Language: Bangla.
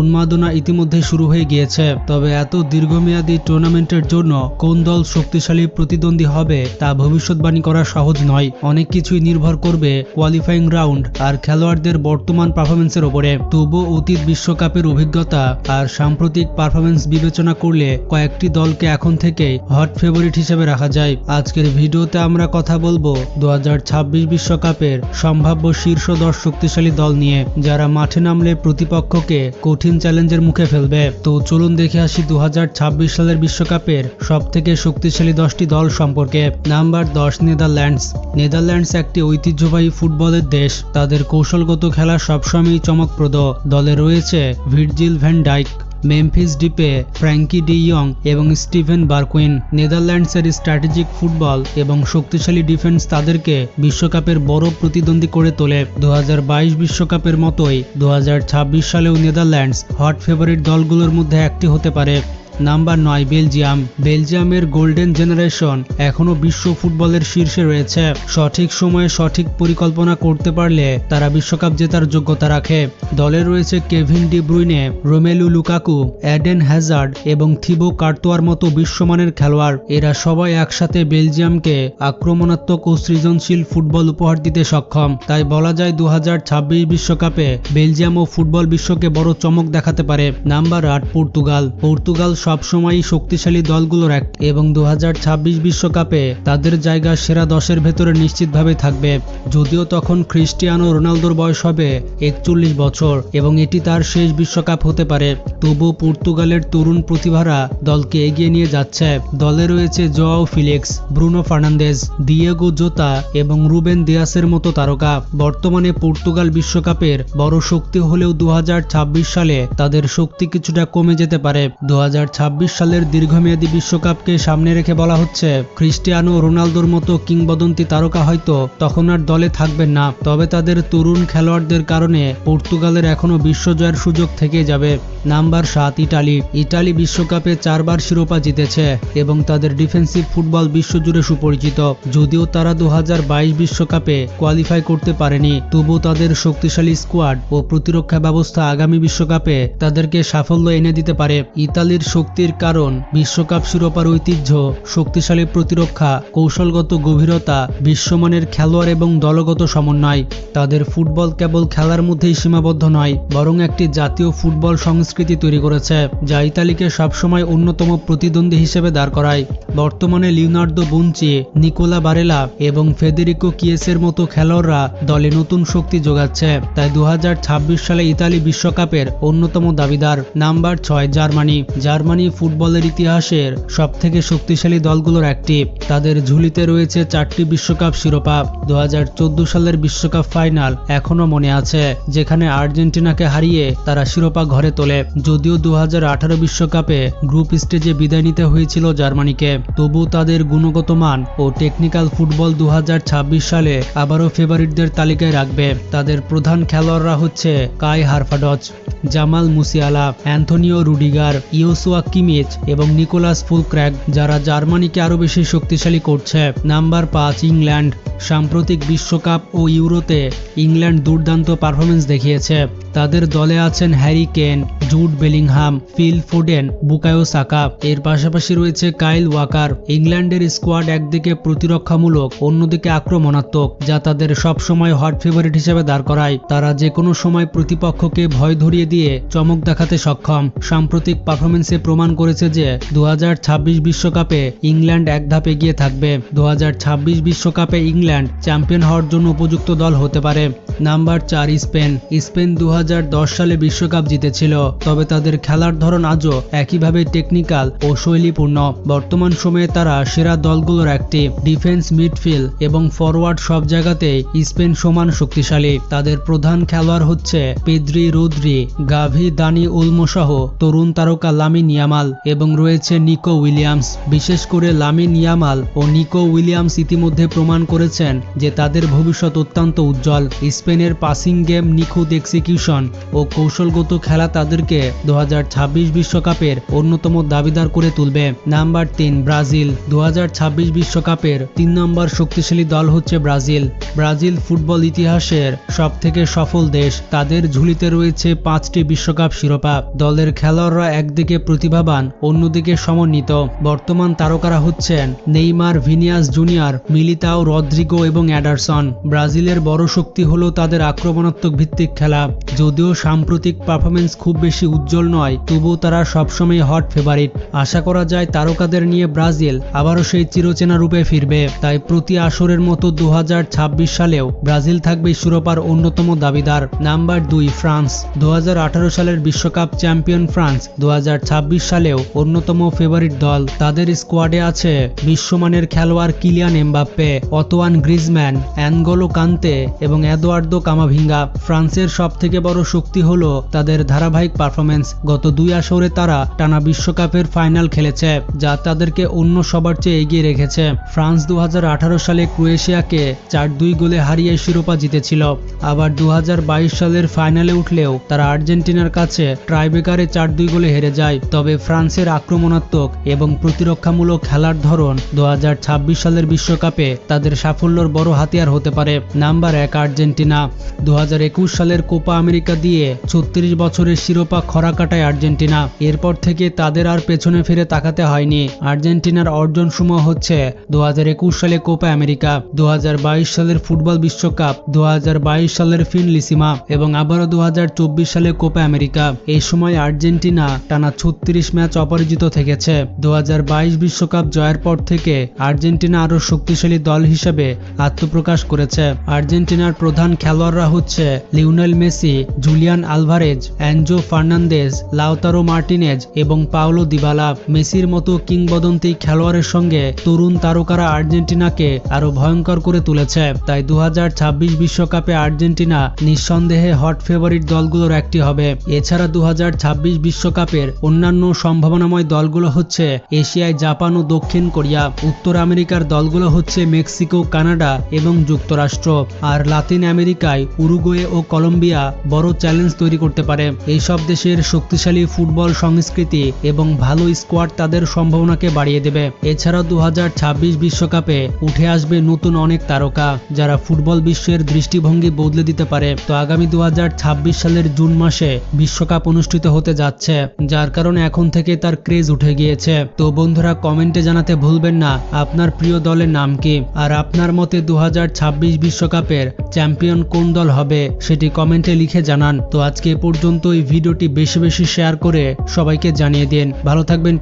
উন্মাদনা ইতিমধ্যে শুরু হয়ে গিয়েছে। তবে এত দীর্ঘমেয়াদী টুর্নামেন্টের জন্য কোন দল শক্তিশালী প্রতিদ্বন্দ্বী হবে তা ভবিষ্যৎবাণী করা সহজ নয়। অনেক কিছুই নির্ভর করবে কোয়ালিফাইং রাউন্ড আর খেলোয়াড়দের বর্তমান পারফরমেন্সের ওপরে। তবুও অতীত বিশ্বকাপের অভিজ্ঞতা আর সাম্প্রতিক পারফরমেন্স বিবেচনা করলে কয়েকটি দলকে এখন থেকেই হট ফেভারিট হিসেবে রাখা যায়। আজকের ভিডিওতে আমরা কথা বলবো 2026 বিশ্বকাপের সম্ভাব্য শীর্ষ 10 শক্তিশালী দল নিয়ে, যারা মাঠে নামলে প্রতিপক্ষকে কঠিন চ্যালেঞ্জের মুখে ফেলবে। তো চলুন দেখে আসি 2026 সালের বিশ্বকাপের সবথেকে শক্তিশালী 10টি দল সম্পর্কে। Number 10, Netherlands. নেদারল্যান্ডস একটি ঐতিহ্যবাহী ফুটবলের দেশ। তাদের কৌশলগত খেলা সবসময়ই চমকপ্রদ। দলে রয়েছে ভির্জিল ভ্যান ডাইক, মেমফিস ডিপে, ফ্র্যাঙ্কি ডি ইয়ং এবং স্টিভেন বারকুইন। নেদারল্যান্ডসের স্ট্র্যাটেজিক ফুটবল এবং শক্তিশালী ডিফেন্স তাদেরকে বিশ্বকাপের বড় প্রতিদ্বন্দ্বী করে তোলে। 2022 বিশ্বকাপের মতোই 2026 সালেও নেদারল্যান্ডস হট ফেভারিট দলগুলোর মধ্যে একটি হতে পারে। Number 9, Belgium. বেলজিয়ামের গোল্ডেন জেনারেশন এখনও বিশ্ব ফুটবলের শীর্ষে রয়েছে। সঠিক সময়ে সঠিক পরিকল্পনা করতে পারলে তারা বিশ্বকাপ জেতার যোগ্যতা রাখে। দলে রয়েছে Kevin De Bruyne, Romelu Lukaku, Eden Hazard এবং থিবো কার্তোয়ার মতো বিশ্বমানের খেলোয়াড়। এরা সবাই একসাথে বেলজিয়ামকে আক্রমণাত্মক ও সৃজনশীল ফুটবল উপহার দিতে সক্ষম। তাই বলা যায় 2026 বিশ্বকাপে বেলজিয়াম ও ফুটবল বিশ্বকে বড় চমক দেখাতে পারে। Number 8, Portugal. পর্তুগাল সবসময়ই শক্তিশালী দলগুলোর এক এবং 2026 বিশ্বকাপে তাদের জায়গা সেরা 10-এর ভেতরে নিশ্চিতভাবে থাকবে। যদিও তখন ক্রিস্টিয়ানো রোনালদোর বয়স হবে 41 বছর এবং এটি তার শেষ বিশ্বকাপ হতে পারে, তবু পর্তুগালের তরুণ প্রতিভারা দলকে এগিয়ে নিয়ে যাচ্ছে। দলে রয়েছে জোয়াও ফিলিক্স, ব্রুনো ফার্নান্দেজ, দিয়েগো জোতা এবং রুবেন দিয়াসের মতো তারকা। বর্তমানে পর্তুগাল বিশ্বকাপের বড় শক্তি হলেও 2026 সালে তাদের শক্তি কিছুটা কমে যেতে পারে। 2026 সালের দীর্ঘমেয়াদী বিশ্বকাপকে সামনে রেখে বলা হচ্ছে ক্রিস্টিয়ানো রোনালদোর মতো কিংবদন্তি তারকা হয়তো তখন আর দলে থাকবেন না, তবে তাদের তরুণ খেলোয়াড়দের কারণে পর্তুগালের এখনো বিশ্বজয়ের সুযোগ থেকে যাবে। Number 7, Italy. ইটালি বিশ্বকাপে 4 বার শিরোপা জিতেছে এবং তাদের ডিফেন্সিভ ফুটবল বিশ্বজুড়ে সুপরিচিত। যদিও তারা 2022 বিশ্বকাপে কোয়ালিফাই করতে পারেনি, তবু তাদের শক্তিশালী স্কোয়াড ও প্রতিরক্ষা ব্যবস্থা আগামী বিশ্বকাপে তাদেরকে সাফল্য এনে দিতে পারে। ইতালির শক্তির কারণ বিশ্বকাপ শিরোপার ঐতিহ্য, শক্তিশালী প্রতিরক্ষা, কৌশলগত গভীরতা, বিশ্বমানের খেলোয়াড় এবং দলগত সমন্বয়। তাদের ফুটবল কেবল খেলার মধ্যেই সীমাবদ্ধ নয়, বরং একটি জাতীয় ফুটবল সংস্কৃতি তৈরি করেছে যা ইতালিকে সবসময় অন্যতম প্রতিদ্বন্দ্বী হিসেবে দাঁড় করায়। বর্তমানে লিওনার্দো বুনচি, নিকোলা বারেলা এবং ফেদেরিকো কিয়েসের মতো খেলোয়াড়রা দলে নতুন শক্তি যোগাচ্ছে। তাই 2026 সালে ইতালি বিশ্বকাপের অন্যতম দাবিদার। Number 6, Germany. জার্মানি ফুটবলের ইতিহাসের সবথেকে শক্তিশালী দলগুলোর একটি। তাদের ঝুলিতে রয়েছে 4টি বিশ্বকাপ শিরোপা। 2014 সালের বিশ্বকাপ ফাইনাল এখনো মনে আছে, যেখানে আর্জেন্টিনাকে হারিয়ে তারা শিরোপা ঘরে তোলে। যদিও 2018 বিশ্বকাপে গ্রুপ স্টেজে বিদায় নিতে হয়েছিল জার্মানিকে, তবু তাদের গুণগত মান ও টেকনিক্যাল ফুটবল 2026 সালে আবারও ফেভারিটদের তালিকায় রাখবে। তাদের প্রধান খেলোয়াড়রা হচ্ছে Kai Havertz, Jamal Musiala, Antonio Rudiger, Joshua Kimmich এবং নিকোলাস ফুলক্র্যাগ, যারা জার্মানিকে আরও বেশি শক্তিশালী করছে। Number 5, England. সাম্প্রতিক বিশ্বকাপ ও ইউরোতে ইংল্যান্ড দুর্দান্ত পারফরমেন্স দেখিয়েছে। তাদের দলে আছেন Harry Kane, Jude Bellingham, Phil Foden, Bukayo Saka. এর পাশাপাশি রয়েছে কাইল ওয়াকার। ইংল্যান্ডের স্কোয়াড একদিকে প্রতিরক্ষামূলক, অন্যদিকে আক্রমণাত্মক, যা তাদের সবসময় হট ফেভারিট হিসেবে দাঁড় করায়। তারা যে কোনো সময় প্রতিপক্ষকে ভয় ধরিয়ে দিয়ে চমক দেখাতে সক্ষম। সাম্প্রতিক পারফরমেন্সে প্রমাণ করেছে যে 2026 বিশ্বকাপে ইংল্যান্ড এক ধাপ এগিয়ে থাকবে। 2026 বিশ্বকাপে ইংল্যান্ড চ্যাম্পিয়ন হওয়ার জন্য উপযুক্ত দল হতে পারে। Number 4, Spain. স্পেন 2010 সালে বিশ্বকাপ জিতেছিল, তবে তাদের খেলার ধরন আজও একইভাবে টেকনিক্যাল ও শৈলীপূর্ণ। বর্তমান সময়ে তারা সেরা দলগুলোর একটি। ডিফেন্স, মিডফিল্ড এবং ফরওয়ার্ড সব জায়গাতেই স্পেন সমান শক্তিশালী। তাদের প্রধান খেলোয়াড় হচ্ছে পেদ্রি, রোদ্রি, গাভি, দানি ওলমো সহ তরুণ তারকা লামিন ইয়ামাল এবং রয়েছে নিকো উইলিয়ামস। বিশেষ করে লামিন ইয়ামাল ও নিকো উইলিয়ামস ইতিমধ্যে প্রমাণ করেছেন যে তাদের ভবিষ্যৎ অত্যন্ত উজ্জ্বল। স্পেনের পাসিং গেম, নিখুঁত এক্সিকিউশন ও কৌশলগত খেলা তাদেরকে ব্রাজিলকে 2026 বিশ্বকাপের অন্যতম দাবিদার করে তুলবে। Number 3 Brazil. 2026 বিশ্বকাপের 3 নম্বর শক্তিশালী দল হচ্ছে ব্রাজিল। ব্রাজিল ফুটবল ইতিহাসের সবথেকে সফল দেশ। তাদের ঝুলিতে রয়েছে 5টি বিশ্বকাপ শিরোপা। দলের খেলোয়াড়রা একদিকে প্রতিভাবান, অন্যদিকে সমন্বিত। বর্তমান তারকারা হচ্ছেন Neymar, Vinicius Junior, Militao, Rodrigo এবং এডারসন। ব্রাজিলের বড় শক্তি হলো তাদের আক্রমণাত্মক ভিত্তিক খেলা। যদিও সাম্প্রতিক পারফরমেন্স খুব বেশি উজ্জ্বল নয়, তবুও তারা সবসময় হট ফেভারিট। আশা করা যায় তারকাদের নিয়ে ব্রাজিল আবারও সেই চিরচেনা রূপে ফিরবে। তাই প্রতি আসরের মতো 2026 সালেও ব্রাজিল থাকবে শিরোপার অন্যতম দাবিদার। Number 2 France. 2018 সালের বিশ্বকাপ চ্যাম্পিয়ন ফ্রান্স 2026 সালেও অন্যতম ফেভারিট দল। তাদের স্কোয়াডে আছে বিশ্বমানের খেলোয়াড় কিলিয়ান এমবাপ্পে, অতোয়ান গ্রিজম্যান, অ্যানগোলো কান্তে এবং এদোয়ার্দো কামাভিঙ্গা। ফ্রান্সের সবথেকে বড় শক্তি হলো তাদের ধারাবাহিক পারফরমেন্স। গত 2 আসরে তারা টানা বিশ্বকাপের ফাইনাল খেলেছে, যা তাদেরকে অন্য সবার চেয়ে এগিয়ে রেখেছে। ফ্রান্স 2018 সালে ক্রোয়েশিয়াকে 4-2 গোলে হারিয়ে শিরোপা জিতেছিল। আবার 2022 সালের ফাইনালে উঠলেও তারা আর্জেন্টিনার কাছে ট্রাইব্রেকারে 4-2 গোলে হেরে যায়। তবে ফ্রান্সের আক্রমণাত্মক এবং প্রতিরক্ষামূলক খেলার ধরন 2026 সালের বিশ্বকাপে তাদের সাফল্যের বড় হাতিয়ার হতে পারে। Number 1 Argentina. 2021 সালের কোপা আমেরিকা দিয়ে 36 বছরের শিরোপা খরা কাটায় আর্জেন্টিনা। এরপর থেকে তাদের আর পেছনে ফিরে তাকাতে হয়নি। আর্জেন্টিনার অর্জনসমূহ হচ্ছে 2021 সালে কোপা আমেরিকা, 2022 সালের ফুটবল বিশ্বকাপ, 2022 সালের ফিনলিসিমা এবং আবারও 2024 সালে কোপা আমেরিকা। এই সময় আর্জেন্টিনা টানা 36 ম্যাচ অপরাজিত থেকেছে। 2022 বিশ্বকাপ জয়ের পর থেকে আর্জেন্টিনা আরও শক্তিশালী দল হিসেবে আত্মপ্রকাশ করেছে। আর্জেন্টিনার প্রধান খেলোয়াড়রা হচ্ছে Lionel Messi, Julian Alvarez, Enzo Fernandez, Lautaro Martinez এবং পাওলো দিবালা। মেসির মতো কিংবদন্তি খেলোয়াড়ের সঙ্গে তরুণ তারকারা আর্জেন্টিনাকে আরো ভয়ঙ্কর করে তুলেছে। তাই 2026 বিশ্বকাপে আর্জেন্টিনা নিঃসন্দেহে হট ফেভারিট দলগুলোর একটি হবে। এছাড়া 2026 বিশ্বকাপের অন্যান্য সম্ভাবনাময় দলগুলো হচ্ছে এশিয়ায় জাপান ও দক্ষিণ কোরিয়া। উত্তর আমেরিকার দলগুলো হচ্ছে মেক্সিকো, কানাডা এবং যুক্তরাষ্ট্র। আর লাতিন আমেরিকায় উরুগুয়ে ও কলম্বিয়া বড় চ্যালেঞ্জ তৈরি করতে পারে। এইসব দেশের শক্তিশালী ফুটবল সংস্কৃতি এবং ভালো স্কোয়াড তাদের সম্ভাবনাকে বাড়িয়ে দেবে। এছাড়া 2026 বিশ্বকাপে উঠে আসবে নতুন অনেক তারকা, যারা ফুটবল বিশ্বের দৃষ্টিভঙ্গি বদলে দিতে পারে। তো আগামী 2026 সালের জুন মাসে বিশ্বকাপ অনুষ্ঠিত হতে যাচ্ছে, যার কারণে এখন থেকে তার ক্রেজ উঠে গিয়েছে। তো বন্ধুরা, কমেন্টে জানাতে ভুলবেন না আপনার প্রিয় দলের নাম কি, আর আপনার মতে 2026 বিশ্বকাপের চ্যাম্পিয়ন কোন দল হবে সেটি কমেন্টে লিখে জানান। তো আজকে এ পর্যন্ত। এই ভিডিওটি বেশি বেশি শেয়ার করে সবাইকে জানিয়ে দিন। ভালো থাকবেন।